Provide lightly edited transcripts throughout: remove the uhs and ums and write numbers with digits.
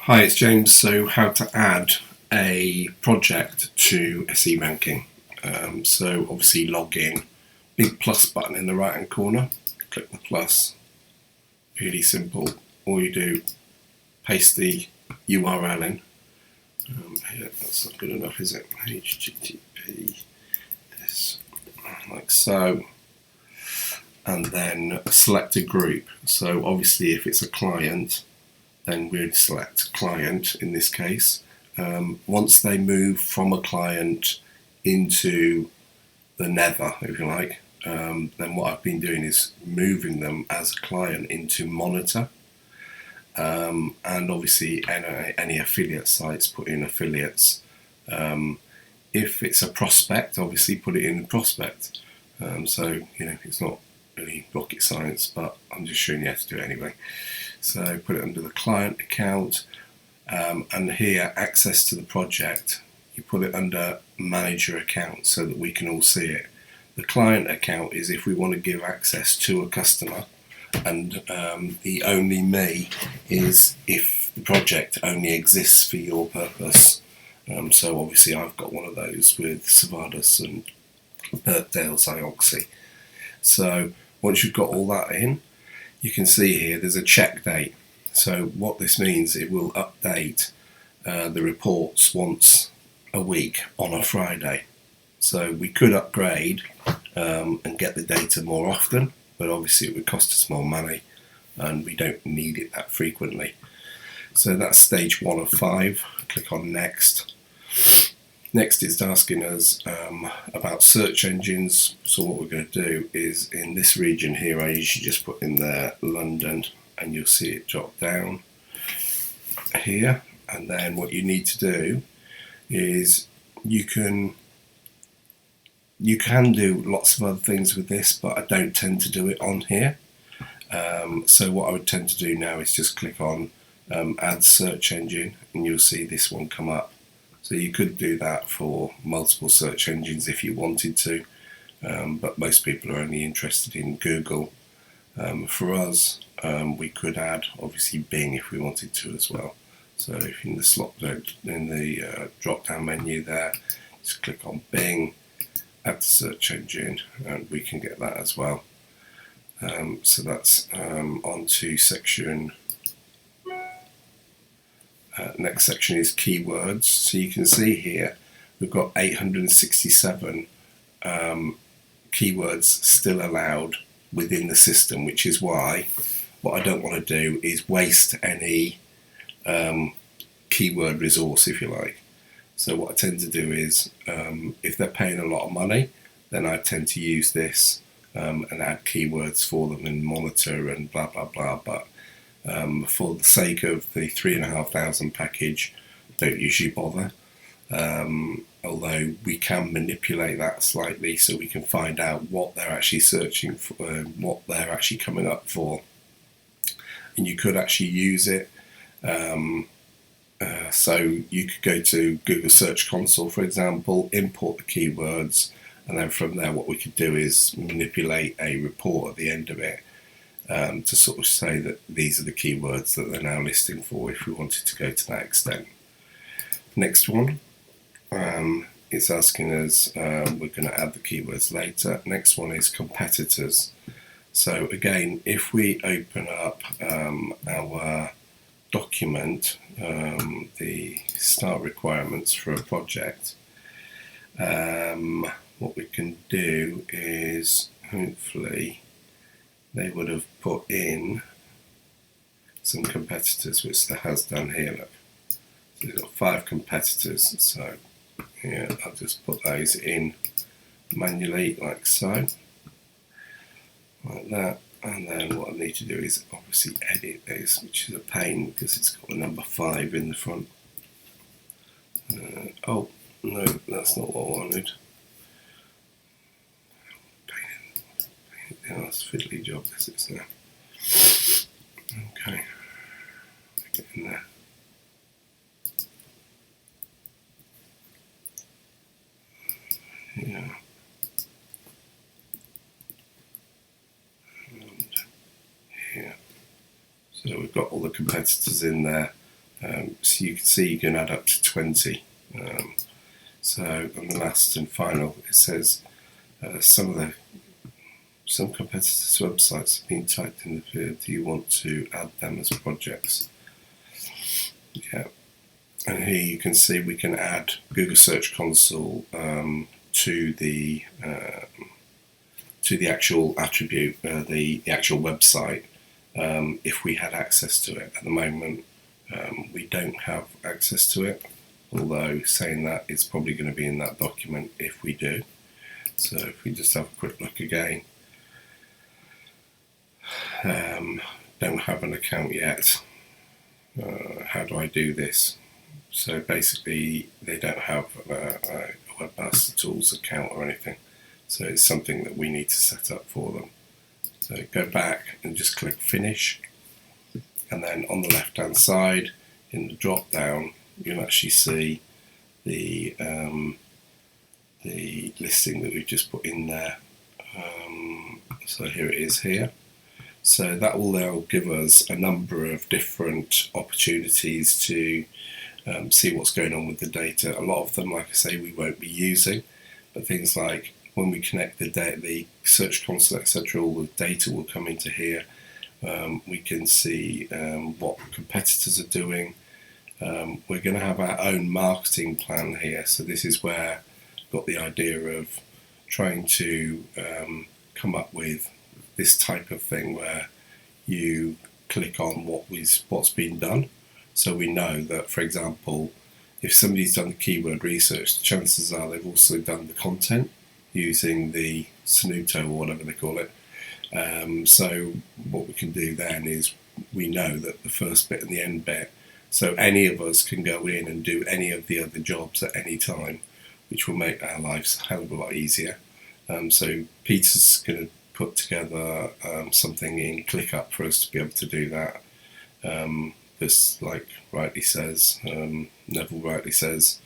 Hi, it's James. So how to add a project to SERanking. So obviously log in, big plus button in the right hand corner, click the plus, really simple. All you do, paste the URL in. Here, that's not good enough, is it? HTTPS, like so. And then select a group. So obviously if it's a client, then we'd select client in this case. Once they move from a client into the nether, if you like, then what I've been doing is moving them as a client into monitor. And obviously any affiliate sites, put in affiliates. If it's a prospect, obviously put it in prospect. So it's not really rocket science, but I'm just showing you how to do it anyway. So put it under the client account, and here access to the project, you put it under manager account so that we can all see it. The client account is if we want to give access to a customer, and the only me is if the project only exists for your purpose. So obviously I've got one of those with Savardus and Birkdale's Ioxy. So once you've got all that in, you can see here there's a check date. So what this means, it will update the reports once a week on a Friday. So we could upgrade and get the data more often, but obviously it would cost us more money and we don't need it that frequently. So that's stage 1 of 5. Click on next. Next it's asking us about search engines. So what we're going to do is in this region here, I usually just put in there London, and you'll see it drop down here. And then what you need to do is you can do lots of other things with this, but I don't tend to do it on here. So what I would tend to do now is just click on add search engine, and you'll see this one come up. So you could do that for multiple search engines if you wanted to, but most people are only interested in Google. For us, we could add obviously Bing if we wanted to as well. So if in the drop down menu there, just click on Bing, add the search engine, and we can get that as well. So that's on to section. Next section is keywords. So you can see here we've got 867 keywords still allowed within the system, which is why what I don't want to do is waste any keyword resource, if you like. So what I tend to do is if they're paying a lot of money, then I tend to use this and add keywords for them and monitor and blah blah blah. But for the sake of the 3,500 package, don't usually bother, although we can manipulate that slightly so we can find out what they're actually searching for, what they're actually coming up for, and you could actually use it. So you could go to Google Search Console, for example, import the keywords, and then from there what we could do is manipulate a report at the end of it to sort of say that these are the keywords that they're now listing for if we wanted to go to that extent. Next one, it's asking us, we're going to add the keywords later. Next one is competitors. So again, if we open up our document, the start requirements for a project, what we can do is hopefully they would have put in some competitors, which there has done here. Look, so we've got 5 competitors. So yeah, I'll just put those in manually, like so, like that. And then what I need to do is obviously edit this, which is a pain because it's got the number 5 in the front. Oh no, that's not what I wanted. Yeah, that's a fiddly job this is now. Okay, get in there. Yeah. And here. So we've got all the competitors in there. So you can see you can add up to 20. So on the last and final, it says some competitors' websites have been typed in the field. Do you want to add them as projects? Yeah. And here you can see we can add Google Search Console to the actual attribute, the actual website, if we had access to it. At the moment, we don't have access to it, although saying that it's probably going to be in that document if we do. So if we just have a quick look again, don't have an account yet. How do I do this? So basically, they don't have a Webmaster Tools account or anything. So it's something that we need to set up for them. So go back and just click Finish. And then on the left hand side, in the drop down, you'll actually see the listing that we've just put in there. So here it is here. So that will now give us a number of different opportunities to see what's going on with the data. A lot of them, like I say, we won't be using, but things like when we connect the Search Console, etc., all the data will come into here. We can see what competitors are doing. We're going to have our own marketing plan here. So this is where I've got the idea of trying to come up with this type of thing where you click on what's been done. So we know that, for example, if somebody's done the keyword research, the chances are they've also done the content using the Snuto or whatever they call it. So what we can do then is we know that the first bit and the end bit, so any of us can go in and do any of the other jobs at any time, which will make our lives a hell of a lot easier. So Peter's going to put together something in ClickUp for us to be able to do that. This, like rightly says, Neville rightly says,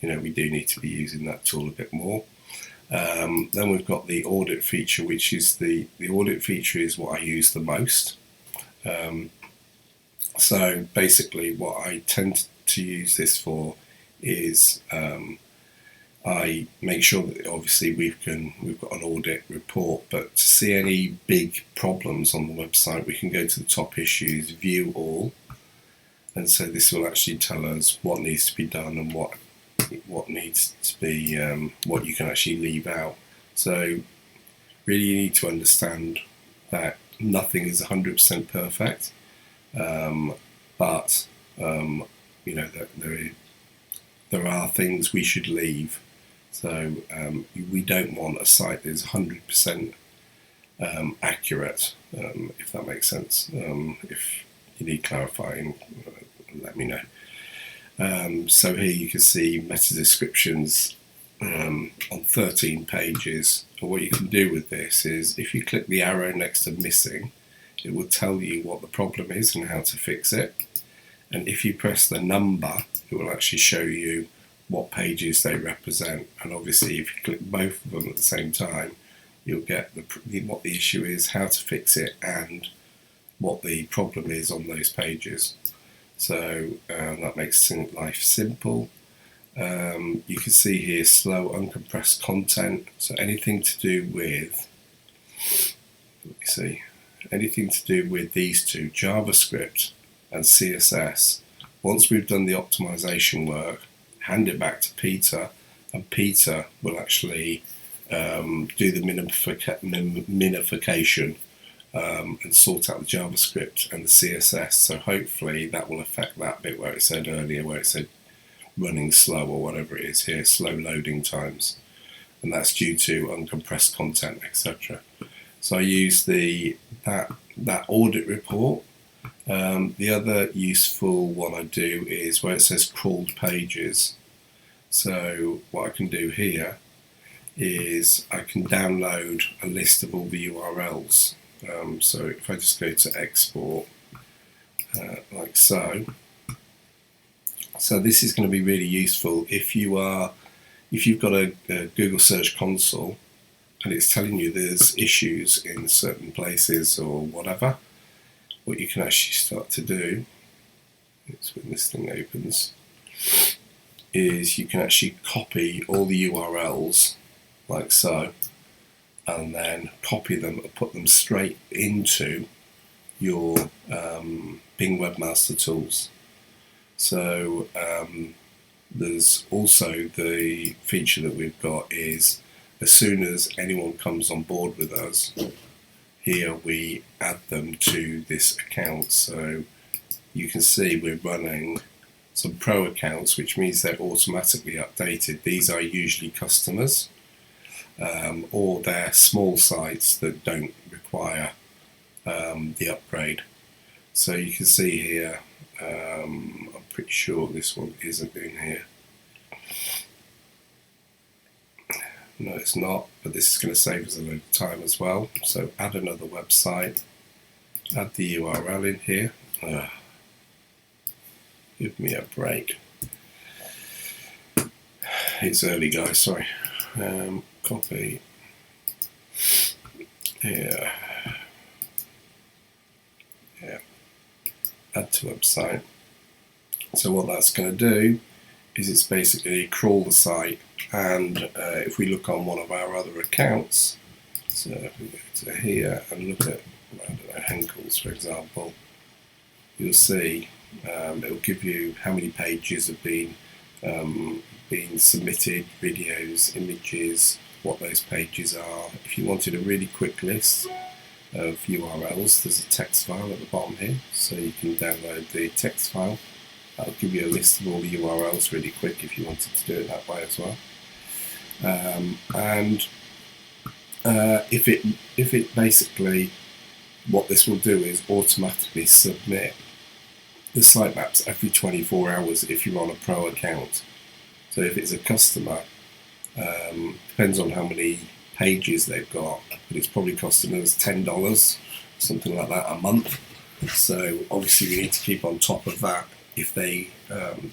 we do need to be using that tool a bit more. Then we've got the audit feature, which is the audit feature is what I use the most. So basically what I tend to use this for is I make sure that obviously we've got an audit report, but to see any big problems on the website, we can go to the top issues, view all, and so this will actually tell us what needs to be done and what needs to be, what you can actually leave out. So really you need to understand that nothing is 100% perfect, but there are things we should leave. So we don't want a site that is 100% accurate, if that makes sense. If you need clarifying, let me know. So here you can see meta descriptions on 13 pages. And what you can do with this is if you click the arrow next to missing, it will tell you what the problem is and how to fix it. And if you press the number, it will actually show you what pages they represent. And obviously if you click both of them at the same time, you'll get what the issue is, how to fix it, and what the problem is on those pages. So that makes life simple. You can see here slow uncompressed content. So anything to do with, let me see, anything to do with these two, JavaScript and CSS. Once we've done the optimization work, hand it back to Peter, and Peter will actually do the minification and sort out the JavaScript and the CSS. So hopefully that will affect that bit where it said earlier, where it said running slow or whatever it is here, slow loading times, and that's due to uncompressed content, etc. So I use that audit report. The other useful one I do is where it says crawled pages. So what I can do here is I can download a list of all the URLs. So if I just go to export, like so. So this is going to be really useful if you've got a Google Search Console and it's telling you there's issues in certain places or whatever. What you can actually start to do it's when this thing opens, is you can actually copy all the URLs like so, and then copy them and put them straight into your Bing Webmaster Tools. So there's also the feature that we've got is as soon as anyone comes on board with us, here we add them to this account. So you can see we're running some pro accounts, which means they're automatically updated. These are usually customers, or they're small sites that don't require the upgrade. So you can see here, I'm pretty sure this one isn't in here. No, it's not, but this is going to save us a load of time as well. So add another website, add the URL in here. Give me a break. It's early, guys, sorry. Copy. Here. Yeah. Add to website. So what that's going to do is it's basically crawl the site, and if we look on one of our other accounts, so if we go to here and look at, I don't know, Henkel's for example, you'll see it'll give you how many pages have been submitted, videos, images, what those pages are. If you wanted a really quick list of URLs, there's a text file at the bottom here, so you can download the text file. That'll give you a list of all the URLs really quick if you wanted to do it that way as well. If it basically, what this will do is automatically submit the sitemaps every 24 hours if you're on a pro account. So if it's a customer, depends on how many pages they've got, but it's probably costing us $10, something like that, a month. So obviously we need to keep on top of that. If they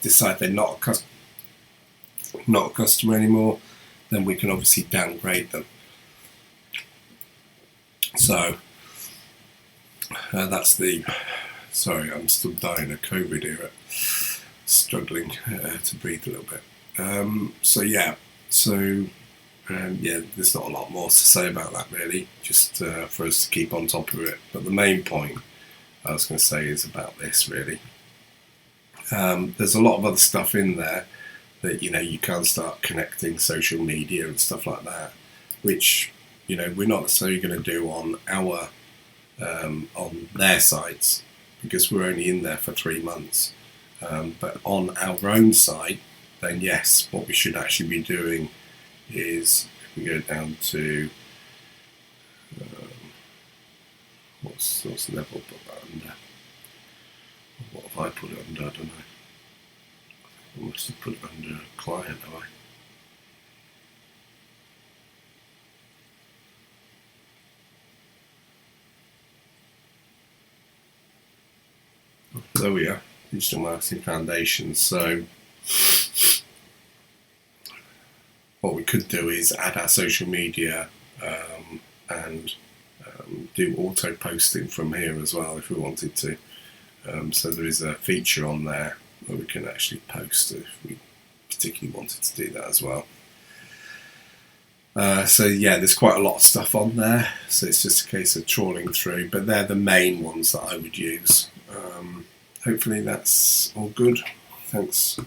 decide they're not a customer anymore, then we can obviously downgrade them. So that's the, sorry, I'm still dying of COVID here, struggling to breathe a little bit. Yeah, there's not a lot more to say about that really, just for us to keep on top of it. But the main point I was going to say is about this really. There's a lot of other stuff in there that you can start connecting social media and stuff like that, which we're not necessarily going to do on our on their sites because we're only in there for 3 months. But on our own site, then yes, what we should actually be doing is, if we go down to what's level put that under? What have I put it under? I don't know. I must have put it under client, have I? There we are, digital marketing foundations. So what we could do is add our social media and do auto posting from here as well if we wanted to. So there is a feature on there where we can actually post if we particularly wanted to do that as well. So yeah, there's quite a lot of stuff on there, so it's just a case of trawling through, but they're the main ones that I would use. Hopefully that's all good. Thanks.